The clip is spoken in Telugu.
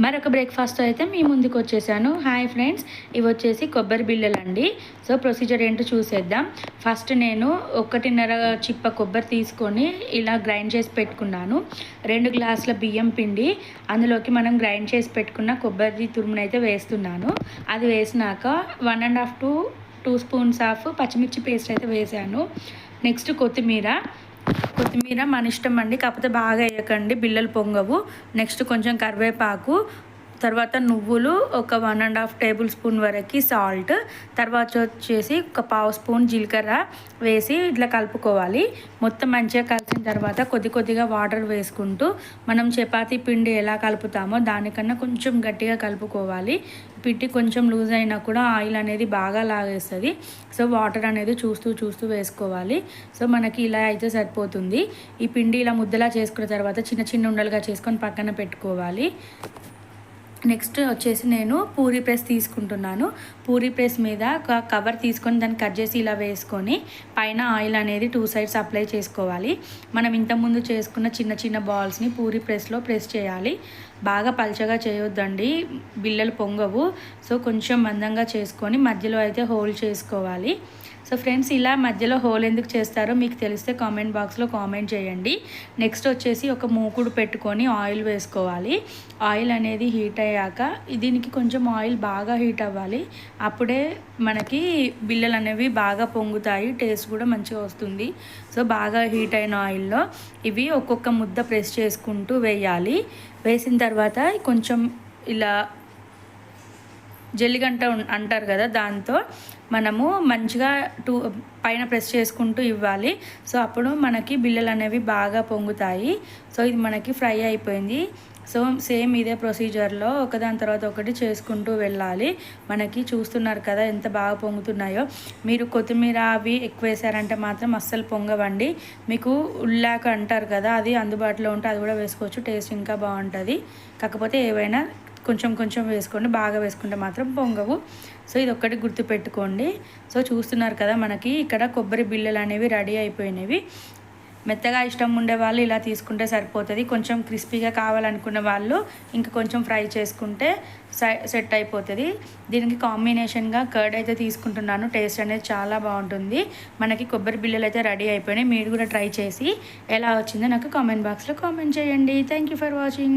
మరొక బ్రేక్ఫాస్ట్ అయితే మీ ముందుకు వచ్చేసాను. హాయ్ ఫ్రెండ్స్, ఇవి వచ్చేసి కొబ్బరి బిళ్ళలండి. సో ప్రొసీజర్ ఏంటో చూసేద్దాం. ఫస్ట్ నేను 1.5 చిప్ప కొబ్బరి తీసుకొని ఇలా గ్రైండ్ చేసి పెట్టుకున్నాను. 2 గ్లాసుల బియ్యం పిండి, అందులోకి మనం గ్రైండ్ చేసి పెట్టుకున్న కొబ్బరి తురుమునైతే వేస్తున్నాను. అది వేసినాక 1.5 to 2 స్పూన్స్ ఆఫ్ పచ్చిమిర్చి పేస్ట్ అయితే వేసాను. నెక్స్ట్ కొత్తిమీర మన ఇష్టం అండి, కాకపోతే బాగా వేయకండి, బిళ్ళలు పొంగవు. నెక్స్ట్ కొంచెం కరివేపాకు, తర్వాత నువ్వులు, ఒక 1.5 టేబుల్ స్పూన్ వరకు సాల్ట్, తర్వాత వచ్చేసి ఒక 1/2 స్పూన్ జీలకర్ర వేసి ఇట్లా కలుపుకోవాలి. మొత్తం మంచిగా కలిసిన తర్వాత కొద్దిగా వాటర్ వేసుకుంటూ మనం చపాతీ పిండి ఎలా కలుపుతామో దానికన్నా కొంచెం గట్టిగా కలుపుకోవాలి. పిండి కొంచెం లూజ్ అయినా కూడా ఆయిల్ అనేది బాగా లాగేస్తుంది. సో వాటర్ అనేది చూస్తూ వేసుకోవాలి. సో మనకి ఇలా అయితే సరిపోతుంది. ఈ పిండి ఇలా ముద్దలా చేసుకున్న తర్వాత చిన్న ఉండలుగా చేసుకొని పక్కన పెట్టుకోవాలి. నెక్స్ట్ వచ్చేసి నేను పూరీ ప్రెస్ తీసుకుంటున్నాను. పూరీ ప్రెస్ మీద ఒక కవర్ తీసుకొని దాన్ని కట్ చేసి ఇలా వేసుకొని పైన ఆయిల్ అనేది 2 సైడ్స్ అప్లై చేసుకోవాలి. మనం ఇంతకుముందు చేసుకున్న చిన్న బాల్స్ని పూరీ ప్రెస్లో ప్రెస్ చేయాలి. బాగా పల్చగా చేయొద్దండి, బిళ్ళలు పొంగవు. సో కొంచెం మందంగా చేసుకొని మధ్యలో అయితే హోల్ చేసుకోవాలి. సో ఫ్రెండ్స్, ఇలా మధ్యలో హోల్ ఎందుకు చేస్తారో మీకు తెలిస్తే కామెంట్ బాక్స్లో కామెంట్ చేయండి. నెక్స్ట్ వచ్చేసి ఒక మూకుడు పెట్టుకొని ఆయిల్ వేసుకోవాలి. ఆయిల్ అనేది హీట్ అయ్యాక దీనికి కొంచెం ఆయిల్ బాగా హీట్ అవ్వాలి. అప్పుడే మనకి బిళ్ళలు అనేవి బాగా పొంగుతాయి, టేస్ట్ కూడా మంచిగా వస్తుంది. సో బాగా హీట్ అయిన ఆయిల్లో ఇవి ఒక్కొక్క ముద్ద ప్రెస్ చేసుకుంటూ వేయాలి. వేసిన తర్వాత కొంచెం ఇలా జల్లిగంట అంటారు కదా, దాంతో మనము మంచిగా పైన ప్రెస్ చేసుకుంటూ ఇవ్వాలి. సో అప్పుడు మనకి బిళ్ళలు అనేవి బాగా పొంగుతాయి. సో ఇది మనకి ఫ్రై అయిపోయింది. సో సేమ్ ఇదే ప్రొసీజర్లో ఒకదాని తర్వాత ఒకటి చేసుకుంటూ వెళ్ళాలి. మనకి చూస్తున్నారు కదా ఎంత బాగా పొంగుతున్నాయో. మీరు కొత్తిమీర అవి ఎక్కువ వేసారంటే మాత్రం అస్సలు పొంగవండి. మీకు ఉల్లాక అంటారు కదా, అది అందుబాటులో ఉంటే అది కూడా వేసుకోవచ్చు, టేస్ట్ ఇంకా బాగుంటుంది. కాకపోతే ఏవైనా కొంచెం వేసుకోండి, బాగా వేసుకుంటే మాత్రం పొంగవు. సో ఇది ఒక్కటి గుర్తుపెట్టుకోండి. సో చూస్తున్నారు కదా, మనకి ఇక్కడ కొబ్బరి బిళ్ళలు అనేవి రెడీ అయిపోయినవి. మెత్తగా ఇష్టం ఉండే వాళ్ళు ఇలా తీసుకుంటే సరిపోతుంది. కొంచెం క్రిస్పీగా కావాలనుకున్న వాళ్ళు ఇంకా కొంచెం ఫ్రై చేసుకుంటే సెట్ అయిపోతుంది. దీనికి కాంబినేషన్గా కర్డ్ అయితే తీసుకుంటున్నాను. టేస్ట్ అనేది చాలా బాగుంటుంది. మనకి కొబ్బరి బిళ్ళలు అయితే రెడీ అయిపోయినాయి. మీరు కూడా ట్రై చేసి ఎలా వచ్చిందో నాకు కామెంట్ బాక్స్లో కామెంట్ చేయండి. Thank you for watching.